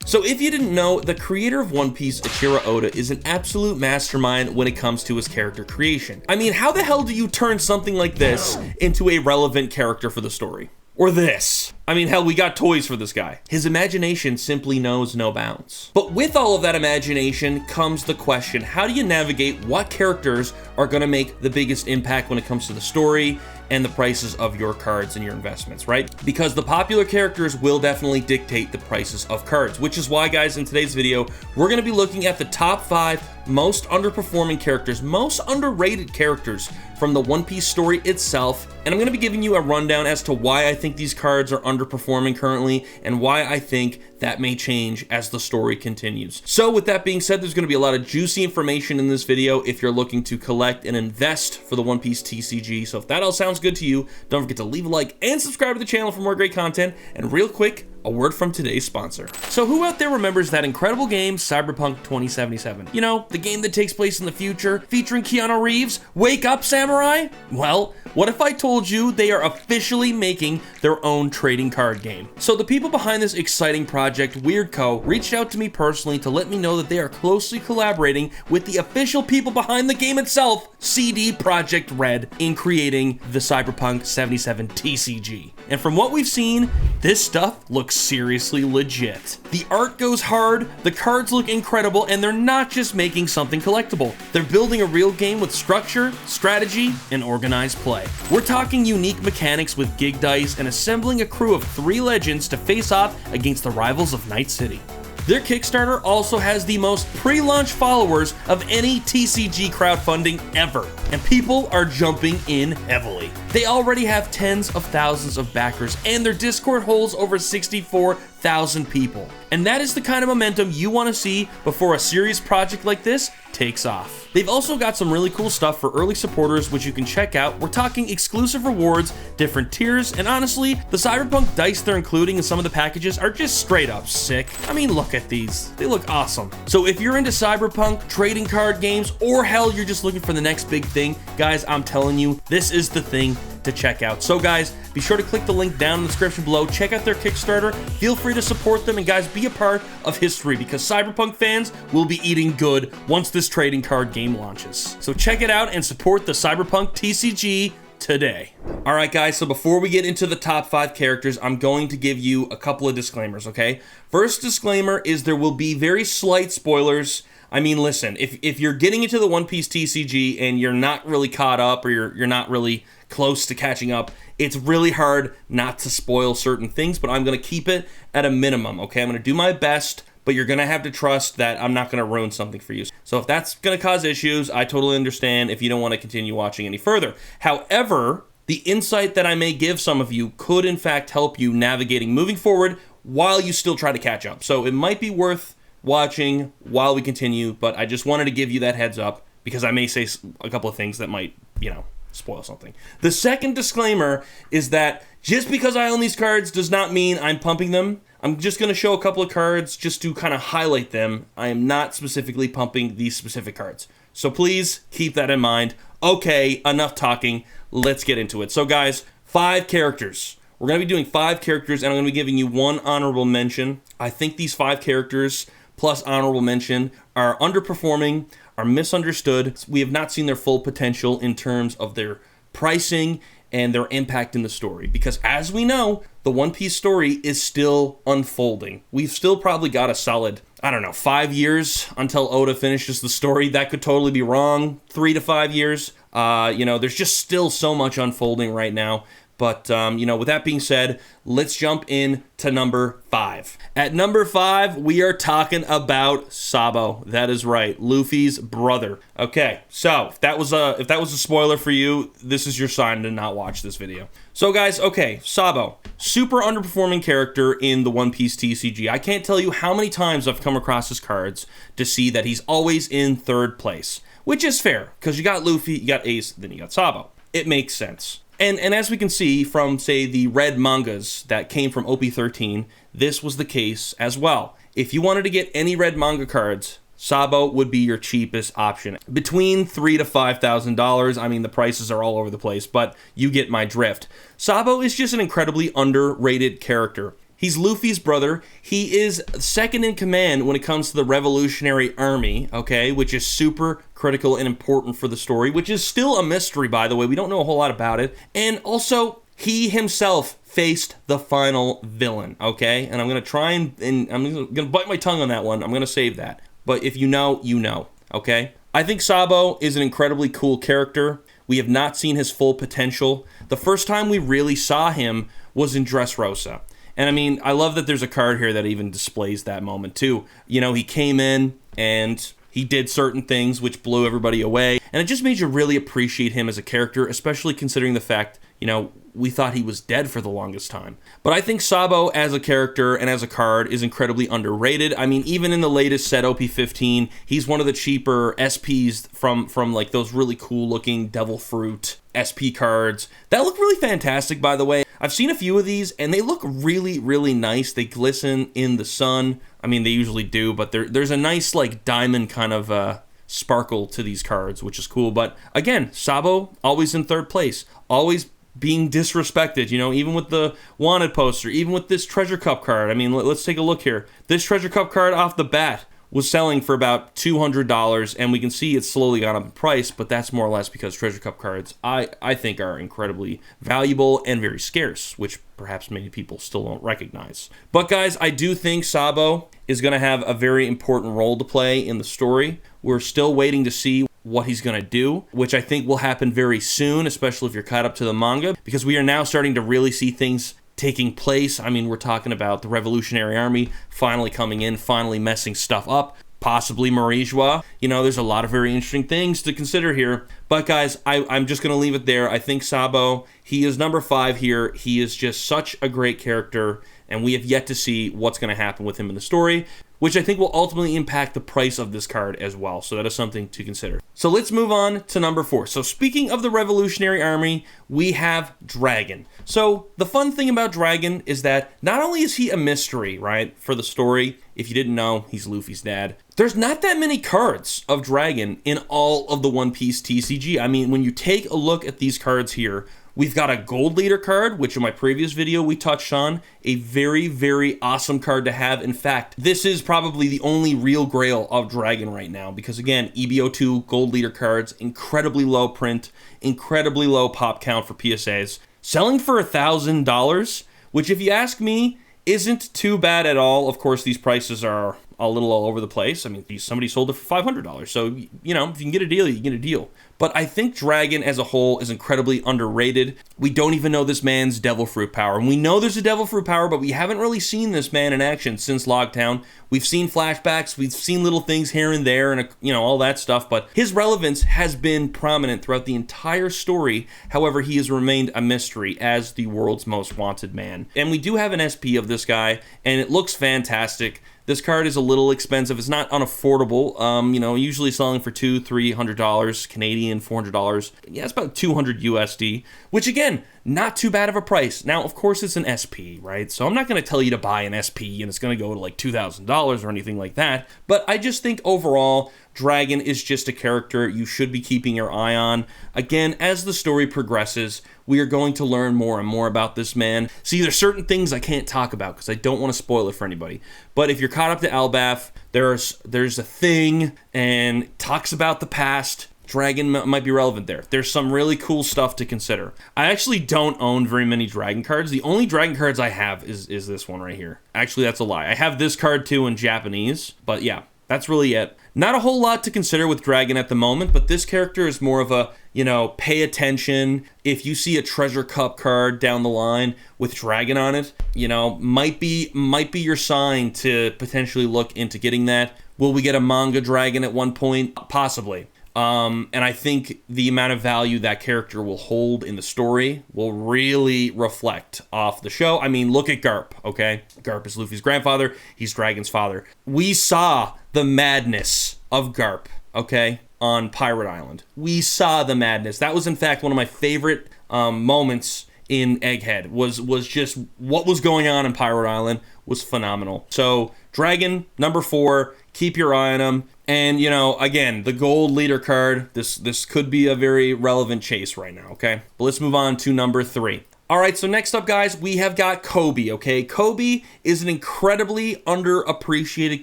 So if you didn't know, the creator of One Piece, Eiichiro Oda, is an absolute mastermind when it comes to his character creation. I mean, how the hell do you turn something like this into a relevant character for the story? Or this. I mean, hell, we got toys for this guy. His imagination simply knows no bounds. But with all of that imagination comes the question, how do you navigate what characters are gonna make the biggest impact when it comes to the story and the prices of your cards and your investments, right? Because the popular characters will definitely dictate the prices of cards, which is why, guys, in today's video, we're gonna be looking at the top 5 most underperforming characters, most underrated characters from the One Piece story itself, and I'm gonna be giving you a rundown as to why I think these cards are underperforming currently and why I think that may change as the story continues. So with that being said, there's gonna be a lot of juicy information in this video if you're looking to collect and invest for the One Piece TCG. So if that all sounds good to you, don't forget to leave a like and subscribe to the channel for more great content. And real quick, a word from today's sponsor. So who out there remembers that incredible game, Cyberpunk 2077? You know, the game that takes place in the future, featuring Keanu Reeves? Wake up, samurai! Well, what if I told you they are officially making their own trading card game? So the people behind this exciting project, WeirdCo, reached out to me personally to let me know that they are closely collaborating with the official people behind the game itself, CD Projekt Red, in creating the Cyberpunk 77 TCG. And from what we've seen, this stuff looks seriously legit. The art goes hard, the cards look incredible, and they're not just making something collectible. They're building a real game with structure, strategy, and organized play. We're talking unique mechanics with gig dice and assembling a crew of 3 legends to face off against the rivals of Night City. Their Kickstarter also has the most pre-launch followers of any TCG crowdfunding ever, and people are jumping in heavily. They already have tens of thousands of backers, and their Discord holds over 64,000 people. And that is the kind of momentum you want to see before a serious project like this takes off. They've also got some really cool stuff for early supporters, which you can check out. We're talking exclusive rewards, different tiers, and honestly, the Cyberpunk dice they're including in some of the packages are just straight up sick. I mean, look at these. They look awesome. So if you're into Cyberpunk, trading card games, or hell, you're just looking for the next big thing, guys, I'm telling you, this is the thing to check out. So guys, be sure to click the link down in the description below, check out their Kickstarter, feel free to support them, and guys, be a part of history because Cyberpunk fans will be eating good once this trading card game launches. So check it out and support the Cyberpunk TCG today. Alright guys, so before we get into the top 5 characters, I'm going to give you a couple of disclaimers, okay? First disclaimer is there will be very slight spoilers. I mean, listen, if you're getting into the One Piece TCG and you're not really caught up or you're not really close to catching up, it's really hard not to spoil certain things, but I'm going to keep it at a minimum, okay? I'm going to do my best, but you're going to have to trust that I'm not going to ruin something for you. So if that's going to cause issues, I totally understand if you don't want to continue watching any further. However, the insight that I may give some of you could in fact help you navigating moving forward while you still try to catch up. So it might be worth watching while we continue, but I just wanted to give you that heads up because I may say a couple of things that might, you know, spoil something. The second disclaimer is that just because I own these cards does not mean I'm pumping them. I'm just going to show a couple of cards just to kind of highlight them. I am not specifically pumping these specific cards. So please keep that in mind. Okay, enough talking. Let's get into it. So guys, 5 characters. We're going to be doing 5 characters, and I'm going to be giving you 1 honorable mention. I think these 5 characters plus honorable mention are underperforming, are misunderstood. We have not seen their full potential in terms of their pricing and their impact in the story. Because as we know, the One Piece story is still unfolding. We've still probably got a solid, I don't know, 5 years until Oda finishes the story. That could totally be wrong. 3 to 5 years. You know, there's just still so much unfolding right now. But, you know, with that being said, let's jump in to number 5. At number 5, we are talking about Sabo. That is right, Luffy's brother. Okay, so if that was a spoiler for you, this is your sign to not watch this video. So guys, okay, Sabo, super underperforming character in the One Piece TCG. I can't tell you how many times I've come across his cards to see that he's always in 3rd place, which is fair because you got Luffy, you got Ace, then you got Sabo. It makes sense. And as we can see from, say, the red mangas that came from OP13, this was the case as well. If you wanted to get any red manga cards, Sabo would be your cheapest option. Between $3,000 to $5,000, I mean, the prices are all over the place, but you get my drift. Sabo is just an incredibly underrated character. He's Luffy's brother. He is second in command when it comes to the Revolutionary Army, okay, which is super critical and important for the story, which is still a mystery, by the way. We don't know a whole lot about it. And also, he himself faced the final villain, okay? And I'm going to try and I'm going to bite my tongue on that one. I'm going to save that. But if you know, you know, okay? I think Sabo is an incredibly cool character. We have not seen his full potential. The first time we really saw him was in Dressrosa. And I mean, I love that there's a card here that even displays that moment too. You know, he came in and he did certain things which blew everybody away. And it just made you really appreciate him as a character, especially considering the fact, you know, we thought he was dead for the longest time. But I think Sabo as a character and as a card is incredibly underrated. I mean, even in the latest set, OP15, he's one of the cheaper SPs from like those really cool looking Devil Fruit SP cards that look really fantastic, by the way. I've seen a few of these and they look really, really nice. They glisten in the sun. I mean, they usually do, but there's a nice like diamond kind of sparkle to these cards, which is cool. But again, Sabo always in third place, always being disrespected, you know, even with the wanted poster, even with this treasure cup card. I mean, let's take a look here. This treasure cup card off the bat was selling for about $200, and we can see it's slowly gone up in price, but that's more or less because treasure cup cards, I think, are incredibly valuable and very scarce, which perhaps many people still don't recognize. But guys, I do think Sabo is going to have a very important role to play in the story. We're still waiting to see what he's going to do, which I think will happen very soon, especially if you're caught up to the manga, because we are now starting to really see things taking place. I mean, we're talking about the Revolutionary Army finally coming in, finally messing stuff up, possibly Marie-Joie. You know, there's a lot of very interesting things to consider here. But guys, I'm just going to leave it there. I think Sabo, he is number 5 here. He is just such a great character, and we have yet to see what's going to happen with him in the story, which I think will ultimately impact the price of this card as well. So that is something to consider. So let's move on to number 4. So speaking of the Revolutionary Army, we have Dragon. So the fun thing about Dragon is that not only is he a mystery, right, for the story, if you didn't know, he's Luffy's dad. There's not that many cards of Dragon in all of the One Piece TCG. I mean, when you take a look at these cards here, we've got a gold leader card, which in my previous video we touched on, a very, very awesome card to have. In fact, this is probably the only real grail of Dragon right now, because again, EBO2 gold leader cards, incredibly low print, incredibly low pop count for PSAs, selling for $1,000, which if you ask me, isn't too bad at all. Of course, these prices are a little all over the place. I mean, somebody sold it for $500. So, you know, if you can get a deal, you can get a deal. But I think Dragon as a whole is incredibly underrated. We don't even know this man's Devil Fruit power. And we know there's a Devil Fruit power, but we haven't really seen this man in action since Logtown. We've seen flashbacks, we've seen little things here and there, and, you know, all that stuff. But his relevance has been prominent throughout the entire story. However, he has remained a mystery as the world's most wanted man. And we do have an SP of this guy, and it looks fantastic. This card is a little expensive. It's not unaffordable. You know, usually selling for $200-$300 Canadian, $400. Yeah, it's about 200 USD, which again, not too bad of a price. Now, of course, it's an SP, right? So I'm not going to tell you to buy an SP and it's going to go to like $2,000 or anything like that. But I just think overall, Dragon is just a character you should be keeping your eye on. Again, as the story progresses, we are going to learn more and more about this man. See, there's certain things I can't talk about because I don't want to spoil it for anybody. But if you're caught up to Elbaf, there's a thing and it talks about the past. Dragon might be relevant there. There's some really cool stuff to consider. I actually don't own very many Dragon cards. The only Dragon cards I have is this one right here. Actually, that's a lie. I have this card too in Japanese, but yeah, that's really it. Not a whole lot to consider with Dragon at the moment, but this character is more of a, you know, pay attention. If you see a treasure cup card down the line with Dragon on it, you know, might be your sign to potentially look into getting that. Will we get a manga Dragon at one point? Possibly. And I think the amount of value that character will hold in the story will really reflect off the show. I mean, look at Garp, okay? Garp is Luffy's grandfather. He's Dragon's father. We saw the madness of Garp, okay, on Pirate Island. We saw the madness. That was, in fact, one of my favorite moments in Egghead, was just what was going on in Pirate Island was phenomenal. So, Dragon, number 4, keep your eye on him. And, you know, again, the gold leader card, this could be a very relevant chase right now, okay? But let's move on to number 3. All right, so next up, guys, we have got Koby, okay? Koby is an incredibly underappreciated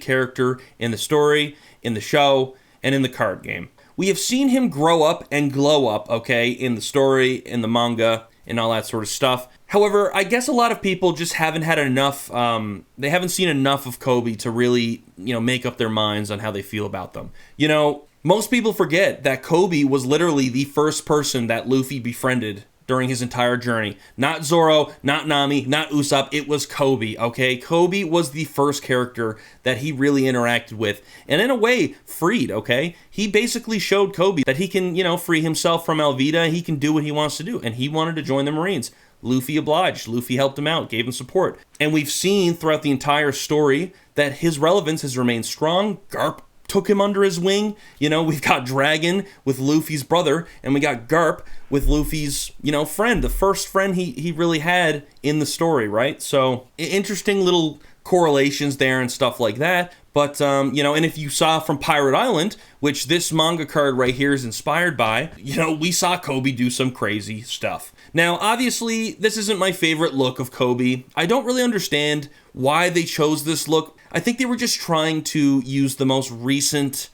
character in the story, in the show, and in the card game. We have seen him grow up and glow up, okay, in the story, in the manga, and all that sort of stuff. However, I guess a lot of people just haven't had enough, they haven't seen enough of Koby to really, make up their minds on how they feel about them. Most people forget that Koby was literally the first person that Luffy befriended during his entire journey. Not Zoro, not Nami, not Usopp, it was Koby, okay? Koby was the first character that he really interacted with, and in a way, freed, okay? He basically showed Koby that he can, free himself from Alvida, he can do what he wants to do, and he wanted to join the Marines. Luffy obliged. Luffy helped him out, gave him support. And we've seen throughout the entire story that his relevance has remained strong. Garp took him under his wing. We've got Dragon with Luffy's brother, and we got Garp with Luffy's, friend, the first friend he really had in the story, right? So interesting little correlations there and stuff like that. But, and if you saw from Pirate Island, which this manga card right here is inspired by, we saw Koby do some crazy stuff. Now, obviously, this isn't my favorite look of Koby. I don't really understand why they chose this look. I think they were just trying to use the most recent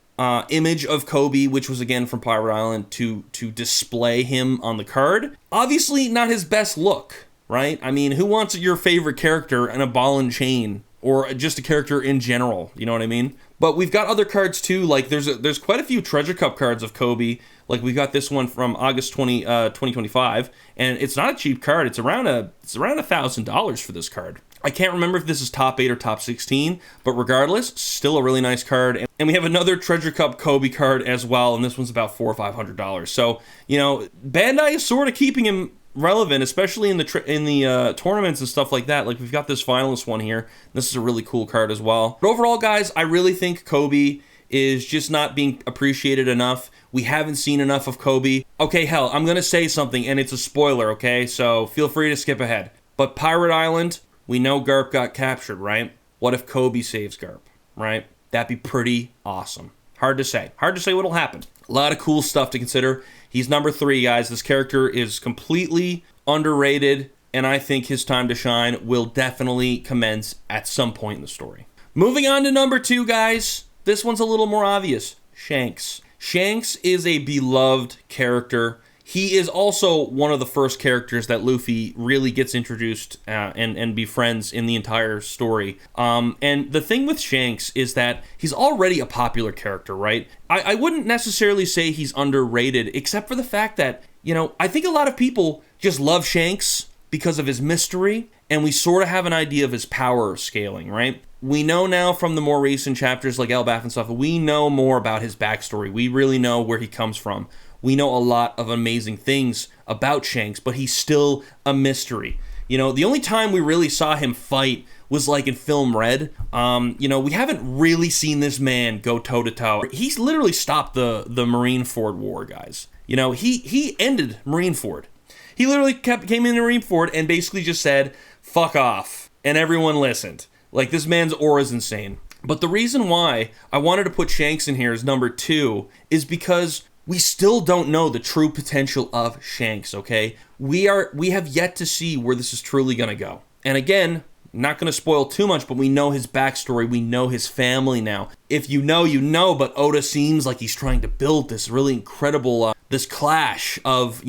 image of Koby, which was again from Pirate Island, to display him on the card. Obviously, not his best look, right? I mean, who wants your favorite character in a ball and chain, or just a character in general? You know what I mean? But we've got other cards too. Like there's quite a few Treasure Cup cards of Koby. Like we got this one from August 2025, and it's not a cheap card. It's around $1,000 for this card. I can't remember if this is top 8 or top 16, but regardless, still a really nice card. And we have another Treasure Cup Koby card as well, and this one's about $400 or $500. So, Bandai is sort of keeping him relevant, especially in the tournaments and stuff like that. Like we've got this finalist one here. This is a really cool card as well. But overall, guys, I really think Koby is just not being appreciated enough. We haven't seen enough of Koby. Okay, hell, I'm going to say something, and it's a spoiler, okay? So feel free to skip ahead. But Pirate Island, we know Garp got captured, right? What if Koby saves Garp, right? That'd be pretty awesome. Hard to say. Hard to say what'll happen. A lot of cool stuff to consider. He's number 3, guys. This character is completely underrated, and I think his time to shine will definitely commence at some point in the story. Moving on to number 2, guys. This one's a little more obvious. Shanks. Shanks is a beloved character. He is also one of the first characters that Luffy really gets introduced and befriends in the entire story. And the thing with Shanks is that he's already a popular character, right? I wouldn't necessarily say he's underrated, except for the fact that, I think a lot of people just love Shanks because of his mystery, and we sort of have an idea of his power scaling, right? We know now from the more recent chapters like Elbaf and stuff, we know more about his backstory. We really know where he comes from. We know a lot of amazing things about Shanks, but he's still a mystery. The only time we really saw him fight was like in Film Red. We haven't really seen this man go toe-to-toe. He's literally stopped the Marineford War, guys. He ended Marineford. He literally came into Marineford and basically just said, fuck off. And everyone listened. Like, this man's aura is insane. But the reason why I wanted to put Shanks in here as number 2 is because we still don't know the true potential of Shanks, okay? We have yet to see where this is truly going to go. And again, not going to spoil too much, but we know his backstory. We know his family now. If you know, you know, but Oda seems like he's trying to build this really incredible, this clash of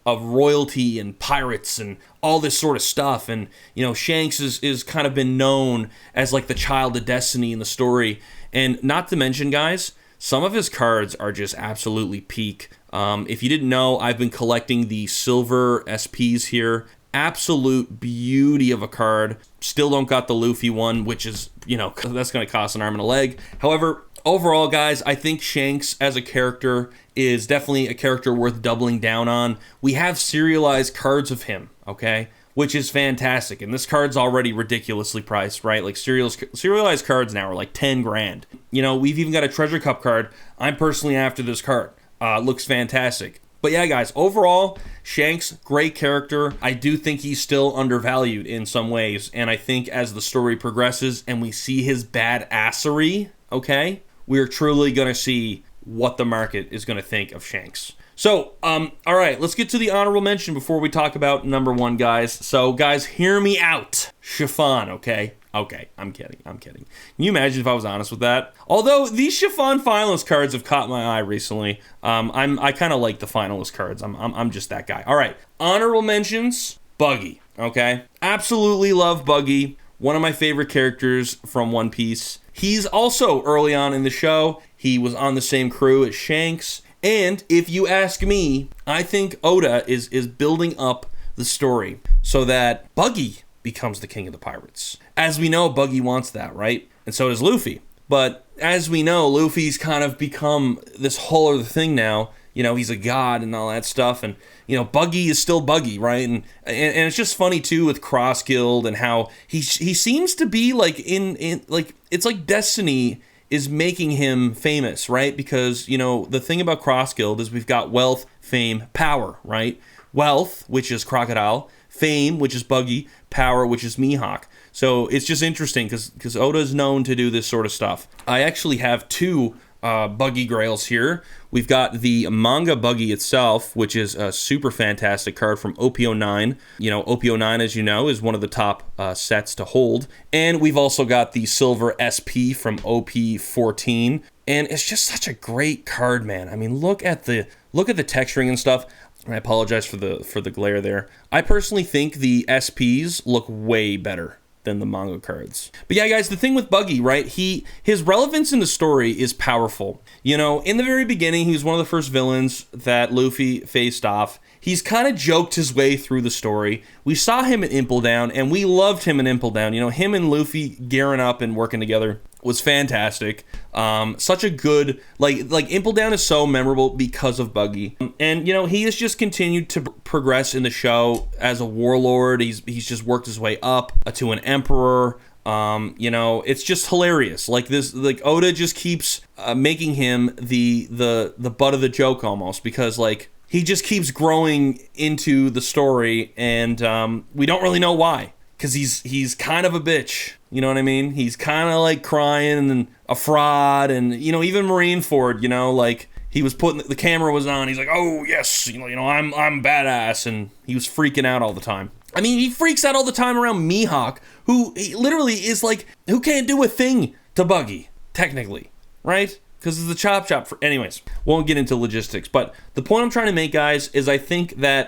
royalty and pirates and all this sort of stuff. And, Shanks is kind of been known as like the child of destiny in the story. And not to mention, guys, some of his cards are just absolutely peak. If you didn't know, I've been collecting the silver SPs here. Absolute beauty of a card. Still don't got the Luffy one, which is, that's going to cost an arm and a leg. However, overall, guys, I think Shanks as a character is definitely a character worth doubling down on. We have serialized cards of him, okay? Which is fantastic. And this card's already ridiculously priced, right? Like serialized cards now are like 10 grand. We've even got a Treasure Cup card. I'm personally after this card. Looks fantastic. But yeah, guys, overall, Shanks, great character. I do think he's still undervalued in some ways. And I think as the story progresses and we see his badassery, okay, we're truly going to see what the market is going to think of Shanks. So, all right, let's get to the honorable mention before we talk about number one, guys. So, guys, hear me out. Chiffon, okay? Okay, I'm kidding. Can you imagine if I was honest with that? Although these Chiffon finalist cards have caught my eye recently, I kind of like the finalist cards. I'm just that guy. All right, honorable mentions, Buggy, okay? Absolutely love Buggy. One of my favorite characters from One Piece. He's also early on in the show. He was on the same crew as Shanks. And if you ask me, I think Oda is building up the story so that Buggy becomes the king of the pirates. As we know, Buggy wants that, right? And so does Luffy. But as we know, Luffy's kind of become this whole other thing now. You know, he's a god and all that stuff. And, you know, Buggy is still Buggy, right? And it's just funny, too, with Cross Guild and how he seems to be, like, in like, it's like Destiny is making him famous, right? Because, you know, the thing about Cross Guild is we've got wealth, fame, power, right? Wealth, which is Crocodile, fame, which is Buggy, power, which is Mihawk. So it's just interesting because Oda is known to do this sort of stuff. I actually have two Buggy Grails here. We've got the manga Buggy itself, which is a super fantastic card from OP09. You know, OP09, as you know, is one of the top sets to hold. And we've also got the Silver SP from OP14. And it's just such a great card, man. I mean, look at the texturing and stuff. I apologize for the glare there. I personally think the SPs look way better than the manga cards. But yeah, guys, the thing with Buggy, right? His relevance in the story is powerful. You know, in the very beginning, he was one of the first villains that Luffy faced off. He's kind of joked his way through the story. We saw him in Impel Down, and we loved him in Impel Down. You know, him and Luffy gearing up and working together was fantastic. Such a good, like Impel Down is so memorable because of Buggy. And, you know, he has just continued to progress in the show as a warlord. He's just worked his way up to an emperor. You know, it's just hilarious. Like this, like Oda just keeps making him the butt of the joke almost, because like he just keeps growing into the story, and we don't really know why. Because he's kind of a bitch, you know what I mean? He's kind of like crying and a fraud, and you know, even Marineford, you know, like he was the camera was on. He's like, oh yes, you know, I'm badass, and he was freaking out all the time. I mean, he freaks out all the time around Mihawk, who he literally is like, who can't do a thing to Buggy, technically, right? Because it's the chop. Anyways, won't get into logistics, but the point I'm trying to make, guys, is I think that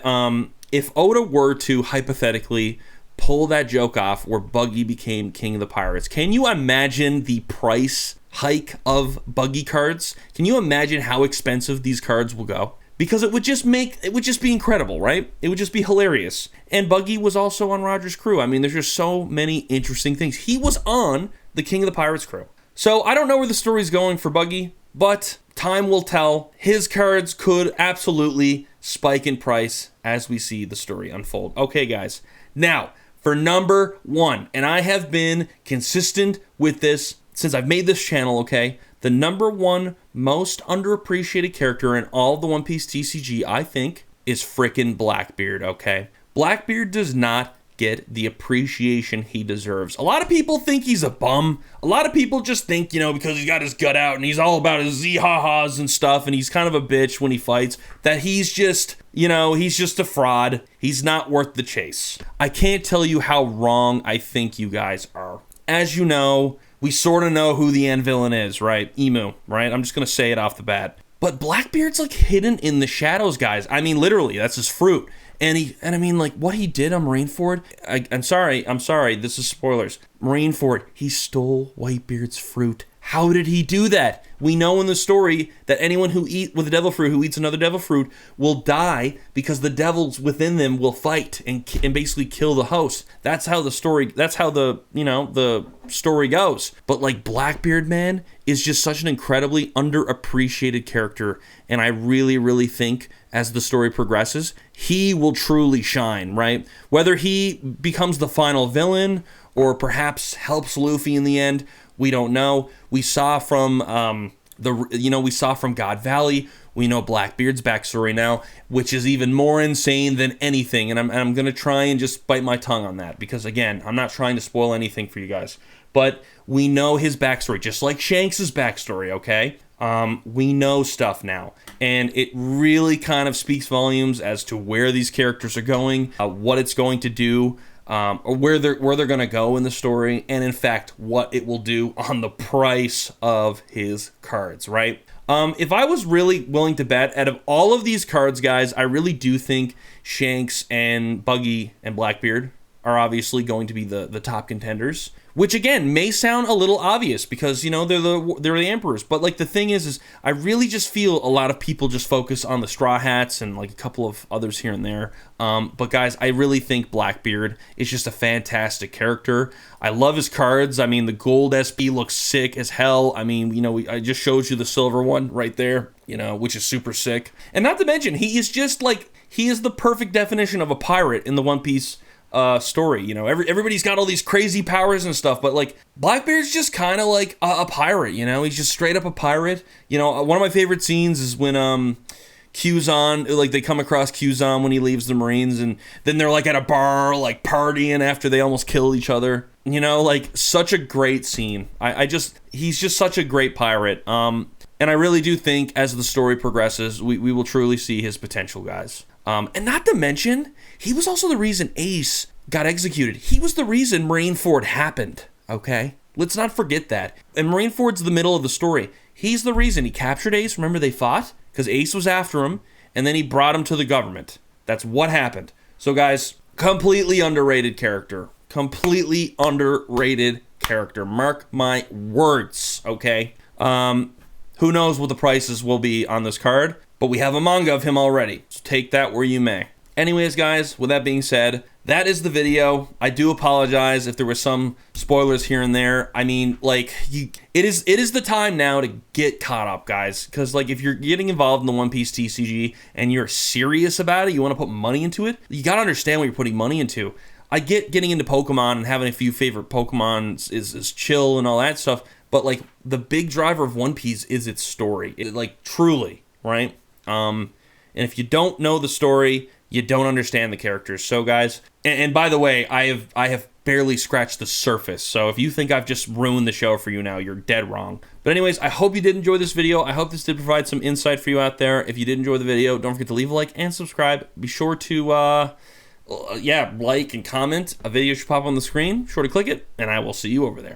if Oda were to hypothetically pull that joke off where Buggy became king of the pirates, can you imagine the price hike of Buggy cards? Can you imagine how expensive these cards will go? Because it would just be incredible, right? It would just be hilarious. And Buggy was also on Roger's crew. I mean, there's just so many interesting things. He was on the King of the Pirates crew. So I don't know where the story's going for Buggy, but time will tell. His cards could absolutely spike in price as we see the story unfold. Okay, guys. Now, for number one, and I have been consistent with this since I've made this channel, okay? The number one most underappreciated character in all of the One Piece TCG, I think, is frickin' Blackbeard, okay? Blackbeard does not get the appreciation he deserves. A lot of people think he's a bum. A lot of people just think, you know, because he's got his gut out and he's all about his Z-ha-has and stuff, and he's kind of a bitch when he fights, that he's just, you know, he's just a fraud. He's not worth the chase. I can't tell you how wrong I think you guys are. As you know, we sort of know who the end villain is, right? Emu, right? I'm just going to say it off the bat. But Blackbeard's like hidden in the shadows, guys. I mean, literally, that's his fruit. And I mean, like, what he did on Marineford, I'm sorry, this is spoilers. Marineford, he stole Whitebeard's fruit. How did he do that? We know in the story that anyone who eats with a devil fruit, who eats another devil fruit, will die because the devils within them will fight and basically kill the host. That's how the story goes. But like Blackbeard, man, is just such an incredibly underappreciated character, and I really, really think as the story progresses, he will truly shine, right? Whether he becomes the final villain or perhaps helps Luffy in the end, we don't know. We saw from God Valley. We know Blackbeard's backstory now, which is even more insane than anything. And I'm gonna try and just bite my tongue on that because again, I'm not trying to spoil anything for you guys. But we know his backstory, just like Shanks' backstory, okay? We know stuff now, and it really kind of speaks volumes as to where these characters are going, what it's going to do, or where they're going to go in the story, and in fact, what it will do on the price of his cards, right? If I was really willing to bet, out of all of these cards, guys, I really do think Shanks and Buggy and Blackbeard are obviously going to be the top contenders, which again may sound a little obvious because, you know, they're the emperors. But like the thing is I really just feel a lot of people just focus on the Straw Hats and like a couple of others here and there. But guys, I really think Blackbeard is just a fantastic character. I love his cards. I mean, the gold SP looks sick as hell. I mean, you know, I just showed you the silver one right there, you know, which is super sick. And not to mention, he is just like, he is the perfect definition of a pirate in the One Piece story. You know, everybody's got all these crazy powers and stuff, but like Blackbeard's just kind of like a pirate, you know. He's just straight up a pirate. You know, one of my favorite scenes is when Q's-on, like they come across Q's-on when he leaves the Marines, and then they're like at a bar like partying after they almost kill each other. You know, like such a great scene. He's just such a great pirate. And I really do think as the story progresses, we will truly see his potential, guys. And not to mention, he was also the reason Ace got executed. He was the reason Marineford happened, okay? Let's not forget that. And Marineford's the middle of the story. He's the reason. He captured Ace. Remember, they fought? Because Ace was after him, and then he brought him to the government. That's what happened. So, guys, completely underrated character. Completely underrated character. Mark my words, okay? Who knows what the prices will be on this card, but we have a manga of him already, so take that where you may. Anyways, guys, with that being said, that is the video. I do apologize if there were some spoilers here and there. I mean, like, it is the time now to get caught up, guys, because, like, if you're getting involved in the One Piece TCG and you're serious about it, you want to put money into it, you got to understand what you're putting money into. I get getting into Pokemon and having a few favorite Pokemon is chill and all that stuff, but, like, the big driver of One Piece is its story. Like, truly, right? And if you don't know the story, you don't understand the characters. So, guys, and by the way, I have barely scratched the surface. So if you think I've just ruined the show for you now, you're dead wrong. But anyways, I hope you did enjoy this video. I hope this did provide some insight for you out there. If you did enjoy the video, don't forget to leave a like and subscribe. Be sure to, like and comment. A video should pop on the screen. Be sure to click it, and I will see you over there.